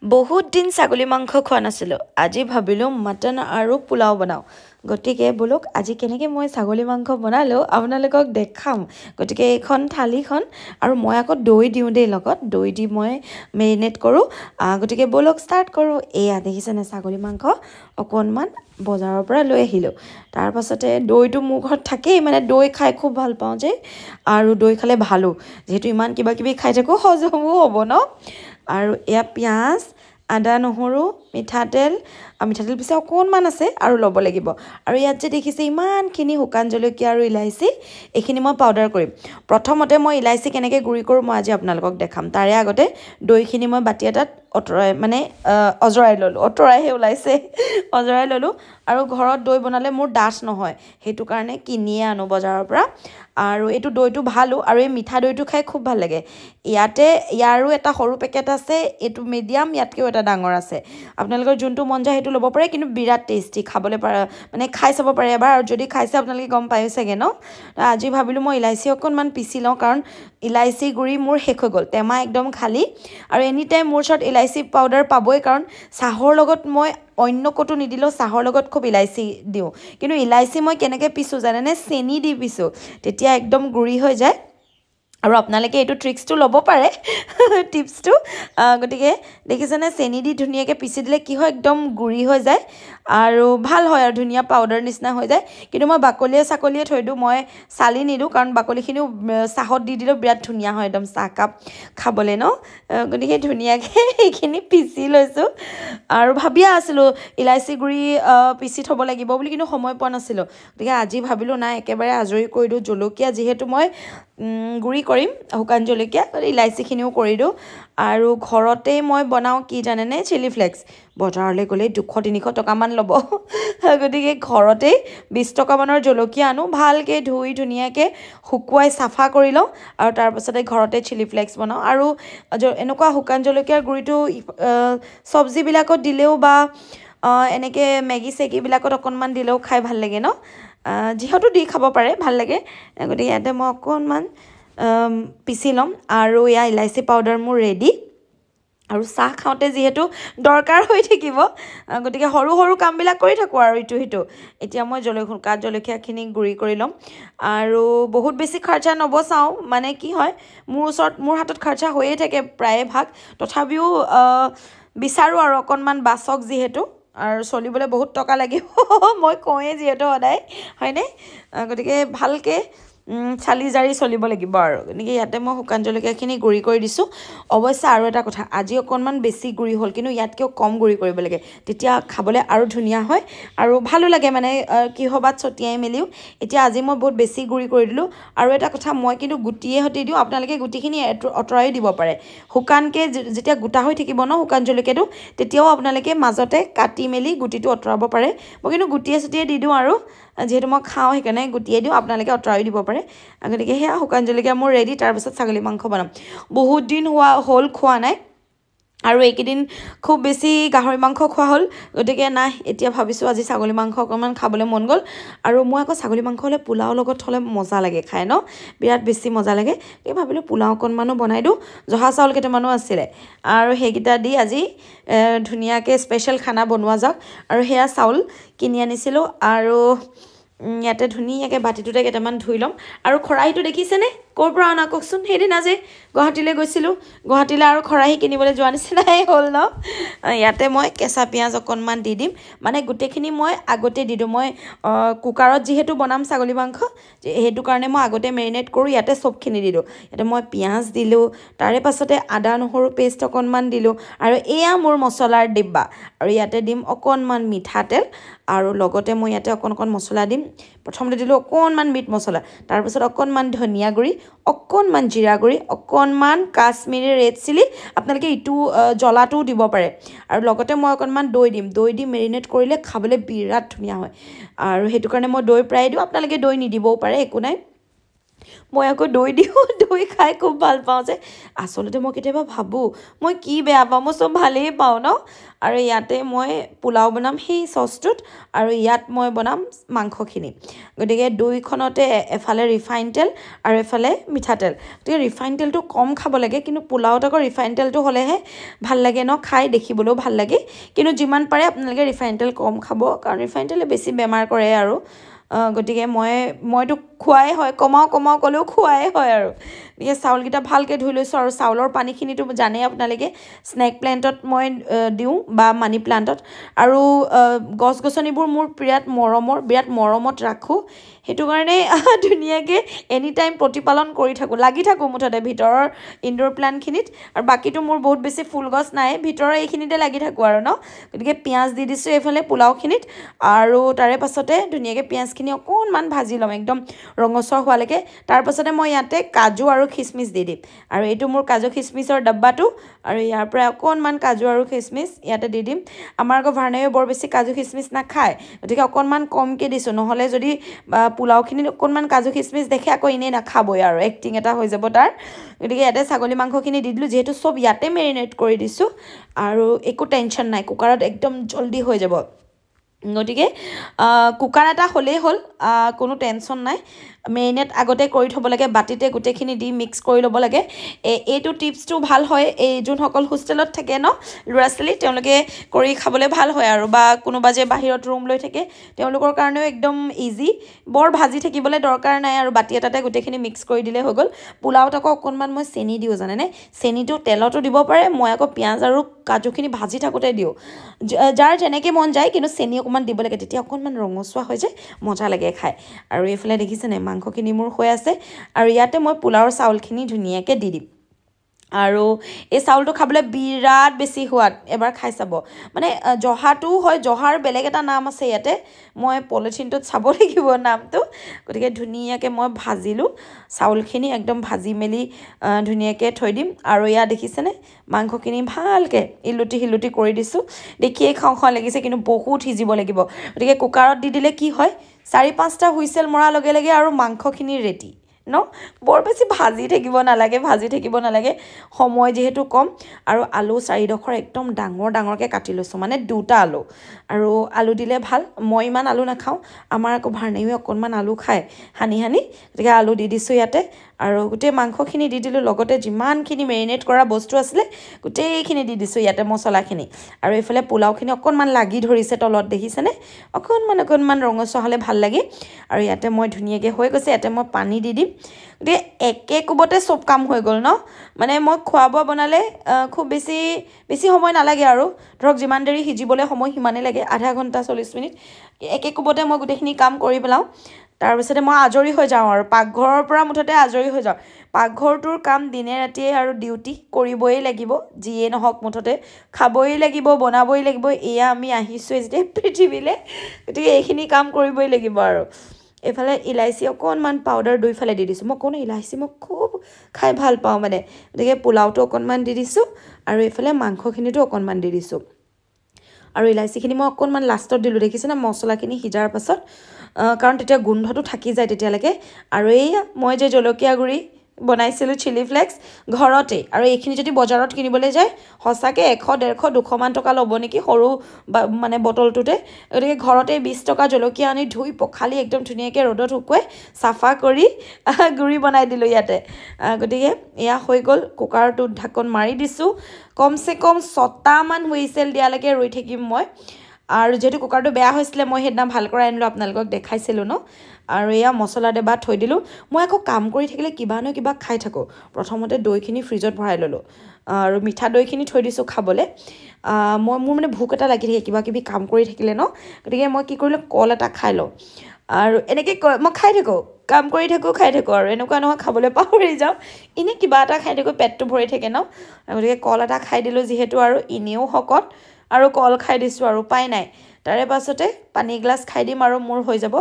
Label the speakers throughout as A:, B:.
A: বহুত দিন ছাগলী মাংস খোৱা নাছিলোঁ আজি ভাবিলোঁ মটন আৰু পোলাও বনাওঁ গতিকে বলক আজি কেনেকৈ মই ছাগলী মাংস বনালোঁ আপোনালোকক দেখাম গতিকে এইখন থালিখন আৰু মই আকৌ দৈ দিওঁ দেই লগত দৈ দি মই মেৰিনেট কৰোঁ গতিকে বলক ষ্টাৰ্ট কৰোঁ এয়া দেখিছেনে ছাগলী মাংস অকণমান বজাৰৰ পৰা লৈ আহিলোঁ তাৰপাছতে দৈটো মোৰ ঘৰত থাকেই মানে দৈ খাই খুব ভাল পাওঁ যে আৰু দৈ খালে ভালো যিহেতু ইমান কিবা কিবি খাই থাকোঁ হজমো হ'ব ন আৰু এয়া পিঁয়াজ আদা নহৰু মিঠাতেল পিছে অকণমান আছে আৰু ল'ব লাগিব আৰু ইয়াত যে দেখিছে ইমানখিনি শুকান জলকীয়া আৰু ইলাইচি এইখিনি মই পাউডাৰ কৰিম প্ৰথমতে মই ইলাইচি কেনেকৈ গুড়ি কৰোঁ মই আজি আপোনালোকক দেখাম তাৰে আগতে দৈখিনি মই বাতি এটাত অজৰাই ল'লোঁ আৰু ঘৰত দৈ বনালে মোৰ ডাঠ নহয় সেইটো কাৰণে কিনিয়ে আনো বজাৰৰ পৰা আৰু এইটো দৈটো ভালো আৰু এই মিঠা দৈটো খাই খুব ভাল লাগে ইয়াৰো এটা সৰু পেকেট আছে এইটো মিডিয়াম ইয়াতকৈও এটা ডাঙৰ আছে আপোনালোকৰ যোনটো মন যায় সেইটো ল'ব পাৰে কিন্তু বিৰাট টেষ্টি খাবলৈ পাৰে মানে খাই চাব পাৰে এবাৰ আৰু যদি খাইছে আপোনালোকে গম পাই চাগে ন আজি ভাবিলোঁ মই ইলাইচি অকণমান পিচি লওঁ কাৰণ ইলাইচি গুড়ি মোৰ শেষ হৈ গ'ল টেমা একদম খালী আৰু এনি টাইম মোৰ ওচৰত ইলাইচি পাউডাৰ পাবই কাৰণ চাহৰ লগত মই অন্য ক'তো নিদিলেও চাহৰ লগত খুব ইলাইচি দিওঁ কিন্তু ইলাইচি মই কেনেকৈ পিছোঁ জানেনে চেনি দি পিছোঁ তেতিয়া একদম গুড়ি হৈ যায় আৰু আপোনালোকে এইটো ট্ৰিক্সটো ল'ব পাৰে টিপছটো গতিকে দেখিছেনে চেনি দি ধুনীয়াকৈ পিচি দিলে কি হয় একদম গুড়ি হৈ যায় আৰু ভাল হয় আৰু ধুনীয়া পাউডাৰ নিচিনা হৈ যায় কিন্তু মই বাকলিয়ে থৈ দিওঁ মই চালি নিদিওঁ কাৰণ বাকলিখিনিও চাহত দি দিলেও বিৰাট ধুনীয়া হয় একদম চাহকাপ খাবলৈ ন গতিকে ধুনীয়াকৈ এইখিনি পিচি লৈছোঁ আৰু ভাবিয়ে আছিলোঁ ইলাইচি গুড়ি পিচি থ'ব লাগিব বুলি কিন্তু সময় পোৱা নাছিলোঁ গতিকে আজি ভাবিলোঁ নাই একেবাৰে আজৰি কৰি দিওঁ জলকীয়া যিহেতু মই গুড়ি কৰিম শুকান জলকীয়া ইলাইচিখিনিও কৰি দিওঁ আৰু ঘৰতেই মই বনাওঁ কি জানেনে চিলি ফ্লেক্স বজাৰলৈ গ'লে 200-300 টকামান ল'ব গতিকে ঘৰতেই 20 টকামানৰ জলকীয়া আনো ভালকৈ ধুই ধুনীয়াকৈ শুকুৱাই চাফা কৰি লওঁ আৰু তাৰপাছতে ঘৰতে চিলি ফ্লেক্স বনাওঁ আৰু এনেকুৱা শুকান জলকীয়াৰ গুড়িটো চব্জিবিলাকত দিলেও বা এনেকৈ মেগী চেগীবিলাকত অকণমান দিলেও খাই ভাল লাগে ন যিহেতু দি খাব পাৰে ভাল লাগে গতিকে ইয়াতে মই অকণমান পিচি ল'ম আৰু এয়া ইলাইচি পাউডাৰ মোৰ ৰেডি আৰু চাহ খাওঁতে যিহেতু দৰকাৰ হৈ থাকিব গতিকে সৰু সৰু কামবিলাক কৰি থাকোঁ আৰু ইটো সিটো এতিয়া মই শুকান জলকীয়াখিনি গুড়ি কৰি ল'ম আৰু বহুত বেছি খৰচা নবচাওঁ মানে কি হয় মোৰ হাতত খৰচা হৈয়ে থাকে প্ৰায়ে ভাগ তথাপিও বিচাৰোঁ আৰু অকণমান বাচক যিহেতু আৰু চলিবলৈ বহুত টকা লাগিব মই কওঁৱেই যিহেতু সদায় হয়নে গতিকে ভালকৈ চালি জাৰি চলিব লাগিব আৰু গতিকে ইয়াতে মই শুকান জলকীয়াখিনি গুড়ি কৰি দিছোঁ অৱশ্যে আৰু এটা কথা আজি অকণমান বেছি গুড়ি হ'ল কিন্তু ইয়াতকৈও কম গুড়ি কৰিব লাগে তেতিয়া খাবলৈ আৰু ধুনীয়া হয় আৰু ভালো লাগে মানে কিহবাত ছটিয়াই মেলিও এতিয়া আজি মই বহুত বেছি গুড়ি কৰি দিলোঁ আৰু এটা কথা মই কিন্তু গুটিয়ে সৈতে দিওঁ আপোনালোকে গুটিখিনি আঁতৰাই দিব পাৰে শুকানকৈ যেতিয়া গোটা হৈ থাকিব ন শুকান জলকীয়াটো তেতিয়াও আপোনালোকে মাজতে কাটি মেলি গুটিটো আঁতৰাব পাৰে মই কিন্তু গুটিয়ে চুটিয়ে দি দিওঁ আৰু যিহেতু মই খাওঁ সেইকাৰণে গুটিয়ে দিওঁ আপোনালোকে আঁতৰাই দিব পাৰে গতিকে সেয়া শুকান জলকীয়া মোৰ ৰেডি তাৰপিছত ছাগলী মাংস বনাম বহুত দিন হ'ল খোৱা নাই আৰু এইকেইদিন খুব বেছি গাহৰি মাংস খোৱা হ'ল গতিকে নাই এতিয়া ভাবিছোঁ আজি ছাগলী মাংস অকণমান খাবলৈ মন গ'ল আৰু মই আকৌ ছাগলী মাংস হ'লে পোলাও লগত হ'লে মজা লাগে খাই ন বিৰাট বেছি মজা লাগে এই ভাবিলোঁ পোলাও অকণমানো বনাই দিওঁ জহা চাউল কেইটামানো আছিলে আৰু সেইকেইটা দি আজি ধুনীয়াকৈ স্পেচিয়েল খানা বনোৱা যাওক আৰু সেয়া চাউল কিনি আনিছিলোঁ আৰু ইয়াতে ধুনীয়াকৈ বাতিটোতে কেইটামান ধুই ল'ম আৰু খৰাহীটো দেখিছেনে ক'ৰ পৰা অনা কওকচোন সেইদিনা যে গুৱাহাটীলৈ গৈছিলোঁ গুৱাহাটীলৈ আৰু খৰাহী কিনিবলৈ যোৱা নিচিনাই হ'ল ন ইয়াতে মই কেঁচা পিঁয়াজ অকণমান দি দিম মানে গোটেইখিনি মই আগতে দি দিওঁ মই কুকাৰত যিহেতু বনাম ছাগলী মাংস সেইটো কাৰণে মই আগতে মেৰিনেট কৰোঁ ইয়াতে চবখিনি দি দিওঁ ইয়াতে মই পিঁয়াজ দিলোঁ তাৰে পাছতে আদা নহৰু পেষ্ট অকণমান দিলোঁ আৰু এয়া মোৰ মছলাৰ ডিব্বা আৰু ইয়াতে দিম অকণমান মিঠাতেল আৰু লগতে মই ইয়াতে অকণ মছলা দিম প্ৰথমতে দিলোঁ অকণমান মিট মছলা তাৰপিছত অকণমান ধনিয়া গুড়ি অকণমান জিৰা গুড়ি অকণমান কাশ্মীৰী ৰেড চিলি আপোনালোকে ইটো জ্বলাটোও দিব পাৰে আৰু লগতে মই অকণমান দৈ দি মেৰিনেট কৰিলে খাবলৈ বিৰাট ধুনীয়া হয় আৰু সেইটো কাৰণে মই দৈ প্ৰায় দিওঁ আপোনালোকে দৈ নিদিবও পাৰে একো নাই মই আকৌ দৈ দিওঁ দৈ খাই খুব ভাল পাওঁ যে আচলতে মই কেতিয়াবা ভাবোঁ মই কি বেয়া পাওঁ মই চব ভালেই পাওঁ ন আৰু ইয়াতে মই পোলাও বনাম সেই চচটোত আৰু ইয়াত মই বনাম মাংসখিনি গতিকে দৈখনতে এফালে ৰিফাইন তেল আৰু এফালে মিঠাতেল গতিকে ৰিফাইন তেলটো কম খাব লাগে কিন্তু পোলাওত আকৌ ৰিফাইন তেলটো হ'লেহে ভাল লাগে ন খাই দেখিবলৈও ভাল লাগে কিন্তু যিমান পাৰে আপোনালোকে ৰিফাইন তেল কম খাব কাৰণ ৰিফাইন তেলে বেছি বেমাৰ কৰে আৰু গতিকে মইতো খোৱাই হয় কমাও ক'লেও খোৱাই হয় আৰু গতিকে চাউলকেইটা ভালকৈ ধুই লৈছোঁ আৰু চাউলৰ পানীখিনিতো জানেই আপোনালোকে স্নেক প্লেণ্টত মই দিওঁ বা মানি প্লাণ্টত আৰু গছ গছনিবোৰ মোৰ বিৰাট মৰমত ৰাখোঁ সেইটো কাৰণে ধুনীয়াকৈ এনি টাইম প্ৰতিপালন কৰি থাকোঁ লাগি থাকোঁ মুঠতে ভিতৰৰ ইনডোৰ প্লাণ্টখিনিত আৰু বাকীটো মোৰ বহুত বেছি ফুল গছ নাই ভিতৰৰ এইখিনিতে লাগি থাকোঁ আৰু ন গতিকে পিঁয়াজ দি দিছোঁ এইফালে পোলাওখিনিত আৰু তাৰে পাছতে ধুনীয়াকৈ পিঁয়াজখিনি অকণমান ভাজি ল'ম একদম ৰঙচুৱা হোৱালৈকে তাৰপাছতে মই ইয়াতে কাজু আৰু খিচমিচ দি দিম আৰু এইটো মোৰ কাজু খিচমিচৰ ডাব্বাটো আৰু ইয়াৰ পৰা অকণমান কাজু আৰু খিচমিচ ইয়াতে দি দিম আমাৰ আকৌ ভাৰ্ণাইও বৰ বেছি কাজু খিচমিচ নাখায় গতিকে অকণমান কমকৈ দিছোঁ নহ'লে যদি পোলাওখিনিত অকণমান কাজু খিচমিচ দেখে আকৌ এনেই নাখাবই আৰু এক্টিং এটা হৈ যাব তাৰ গতিকে ইয়াতে ছাগলী মাংসখিনি দি দিলোঁ যিহেতু চব ইয়াতে মেৰিনেট কৰি দিছোঁ আৰু একো টেনশ্যন নাই কুকাৰত একদম জল্দি হৈ যাব গতিকে কুকাৰ এটা হ'লেই হ'ল কোনো টেনশ্যন নাই মেৰিনেট আগতে কৰি থ'ব লাগে বাতিতে গোটেইখিনি দি মিক্স কৰি ল'ব লাগে এইটো টিপছটো ভাল হয় এই যোনসকল হোষ্টেলত থাকে ন ল'ৰা ছোৱালী তেওঁলোকে কৰি খাবলৈ ভাল হয় আৰু বা কোনোবা যে বাহিৰত ৰুম লৈ থাকে তেওঁলোকৰ কাৰণেও একদম ইজি বৰ ভাজি থাকিবলৈ দৰকাৰ নাই আৰু বাতি এটাতে গোটেইখিনি মিক্স কৰি দিলে হৈ গ'ল পোলাওত আকৌ অকণমান মই চেনি দিওঁ জানেনে চেনিটো তেলতো দিব পাৰে মই আকৌ পিঁয়াজ আৰু কাজুখিনি ভাজি থাকোঁতে দিওঁ যাৰ যেনেকৈ মন যায় কিন্তু চেনি অকণমান দিব লাগে তেতিয়া অকণমান ৰঙচুৱা হৈ যায় মজা লাগে খাই আৰু এইফালে দেখিছেনে মাংসখিনি মোৰ হৈ আছে আৰু ইয়াতে মই পোলাওৰ চাউলখিনি ধুনীয়াকৈ দি দিম আৰু এই চাউলটো খাবলৈ বিৰাট বেছি সোৱাদ এবাৰ খাই চাব মানে জহাটোও হয় জহাৰ বেলেগ এটা নাম আছে ইয়াতে মই পলিথিনটোত চাব লাগিব নামটো গতিকে ধুনীয়াকৈ মই ভাজিলোঁ চাউলখিনি একদম ভাজি মেলি ধুনীয়াকৈ থৈ দিম আৰু ইয়াত দেখিছেনে মাংসখিনি ভালকৈ ইলুটি কৰি দিছোঁ দেখিয়ে খাওঁ লাগিছে কিন্তু বহুত সিজিব লাগিব গতিকে কুকাৰত দি দিলে কি হয় 4-5টা হুইচেল মৰাৰ লগে লগে আৰু মাংসখিনি ৰেডি ন বৰ বেছি ভাজি থাকিব নালাগে সময় যিহেতু কম আৰু আলু 4ডোখৰ একদম ডাঙৰকৈ কাটি লৈছোঁ মানে 2টা আলু আৰু আলু দিলে ভাল মই ইমান আলু নাখাওঁ আমাৰ আকৌ ভাৰ্ণাইও অকণমান আলু খায় সানি গতিকে আলু দি দিছোঁ ইয়াতে আৰু গোটেই মাংসখিনি দি দিলোঁ লগতে যিমানখিনি মেৰিনেট কৰা বস্তু আছিলে গোটেইখিনি দি দিছোঁ ইয়াতে মছলাখিনি আৰু এইফালে পোলাওখিনি অকণমান লাগি ধৰিছে তলত দেখিছেনে অকণমান ৰঙচুৱা হ'লে ভাল লাগে আৰু ইয়াতে মই ধুনীয়াকৈ হৈ গৈছে ইয়াতে মই পানী দি দিম গতিকে একে কোবতে চব কাম হৈ গ'ল ন মানে মই খোৱা বোৱা বনালে খুব বেছি সময় নালাগে আৰু ধৰক যিমান দেৰি সিজিবলৈ সময় সিমানেই লাগে আধা ঘণ্টা 40 মিনিট একে কোবতে মই গোটেইখিনি কাম কৰি পেলাওঁ তাৰপিছতে মই আজৰি হৈ যাওঁ আৰু পাকঘৰৰ পৰা মুঠতে আজৰি হৈ যাওঁ পাকঘৰটোৰ কাম দিনে ৰাতিয়ে আৰু ডিউটি কৰিবই লাগিব যিয়ে নহওক মুঠতে খাবই লাগিব বনাবই লাগিব এয়া আমি আহিছোঁ যেতিয়া পৃথিৱীলৈ গতিকে এইখিনি কাম কৰিবই লাগিব আৰু এইফালে ইলাইচি অকণমান পাউডাৰ দুইফালে দি দিছোঁ মই ইলাইচি মই খুব খাই ভাল পাওঁ মানে গতিকে পোলাওটো অকণমান দি দিছোঁ আৰু এইফালে মাংসখিনিতো অকণমান দি দিছোঁ আৰু ইলাইচিখিনি মই অকণমান লাষ্টত দিলোঁ দেখিছেনে মছলাখিনি সিজাৰ পাছত কাৰণ তেতিয়া গোন্ধটো থাকি যায় তেতিয়ালৈকে আৰু এইয়া মই যে জলকীয়া গুড়ি বনাইছিলোঁ চিলি ফ্লেক্স ঘৰতে আৰু এইখিনি যদি বজাৰত কিনিবলৈ যায় সঁচাকৈ 100-150-200 টকা ল'ব নেকি সৰু মানে বটলটোতে গতিকে ঘৰতে 20 টকা জলকীয়া আনি ধুই পখালি একদম ধুনীয়াকৈ ৰ'দত শুকুৱাই চাফা কৰি গুড়ি বনাই দিলোঁ ইয়াতে গতিকে এয়া হৈ গ'ল কুকাৰটোত ঢাকন মাৰি দিছোঁ কমচে কম 6টামান হুইচেল দিয়ালৈকে ৰৈ থাকিম মই আৰু যেহেতু কুকাৰটো বেয়া হৈছিলে মই সেইদিনা ভাল কৰাই আনিলোঁ আপোনালোকক দেখাইছিলোঁ ন আৰু এয়া মছলা দেবা থৈ দিলোঁ মই আকৌ কাম কৰি থাকিলে কিবা নহয় কিবা খাই থাকোঁ প্ৰথমতে দৈখিনি ফ্ৰিজত ভৰাই ল'লোঁ আৰু মিঠা দৈখিনি থৈ দিছোঁ খাবলৈ মোৰ মানে ভোক এটা লাগি থাকে কিবা কিবি কাম কৰি থাকিলে ন গতিকে মই কি কৰিলোঁ কল এটা খাই লওঁ আৰু এনেকৈ মই খাই থাকোঁ কাম কৰি থাকোঁ আৰু এনেকুৱা নহয় খাবলৈ পাহৰি যাওঁ এনেই কিবা এটা খাই থাকোঁ পেটটো ভৰি থাকে ন গতিকে কল এটা খাই দিলোঁ যিহেতু আৰু এনেও শকত আৰু কল খাই দিছোঁ আৰু উপায় নাই তাৰে পাছতে পানী এগিলাচ খাই দিম আৰু মোৰ হৈ যাব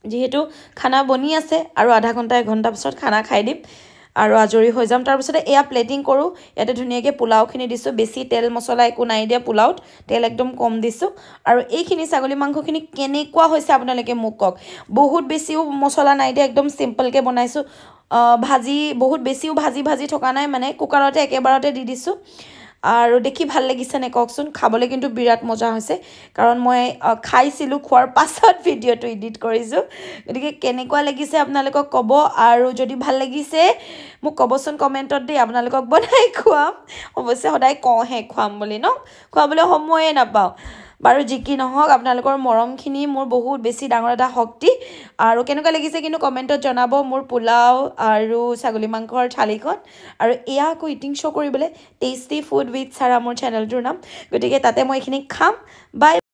A: যিহেতু খানা বনি আছে আৰু আধা ঘণ্টা 1 ঘণ্টা পিছত খানা খাই দিম আৰু আজৰি হৈ যাম তাৰপিছতে এয়া প্লেটিং কৰোঁ ইয়াতে ধুনীয়াকৈ পোলাওখিনি দিছোঁ বেছি তেল মছলা একো নাই দিয়া পোলাওত তেল একদম কম দিছোঁ আৰু এইখিনি ছাগলী মাংসখিনি কেনেকুৱা হৈছে আপোনালোকে মোক কওক বহুত বেছিও মছলা নাই দিয়া একদম চিম্পলকৈ বনাইছোঁ ভাজি বহুত বেছিও ভাজি থকা নাই মানে কুকাৰতে একেবাৰতে দি দিছোঁ আৰু দেখি ভাল লাগিছে নে কওকচোন খাবলৈ কিন্তু বিৰাট মজা হৈছে কাৰণ মই খাইছিলোঁ খোৱাৰ পাছত ভিডিঅ'টো এডিট কৰিছোঁ গতিকে কেনেকুৱা লাগিছে আপোনালোকক ক'ব আৰু যদি ভাল লাগিছে মোক ক'বচোন কমেণ্টত দেই আপোনালোকক বনাই খুৱাম অৱশ্যে সদায় কওঁহে খুৱাম বুলি ন খুৱাবলৈ সময়ে নাপাওঁ বাৰু যি কি নহওক আপোনালোকৰ মৰমখিনি মোৰ বহুত বেছি ডাঙৰ এটা শক্তি আৰু কেনেকুৱা লাগিছে কিন্তু কমেণ্টত জনাব মোৰ পোলাও আৰু ছাগলী মাংসৰ থালিখন আৰু এয়া আকৌ ইটিং শ্ব' কৰিবলৈ টেষ্টি ফুড উইথ চাৰা মোৰ চেনেলটোৰ নাম গতিকে তাতে মই এইখিনি খাম বাই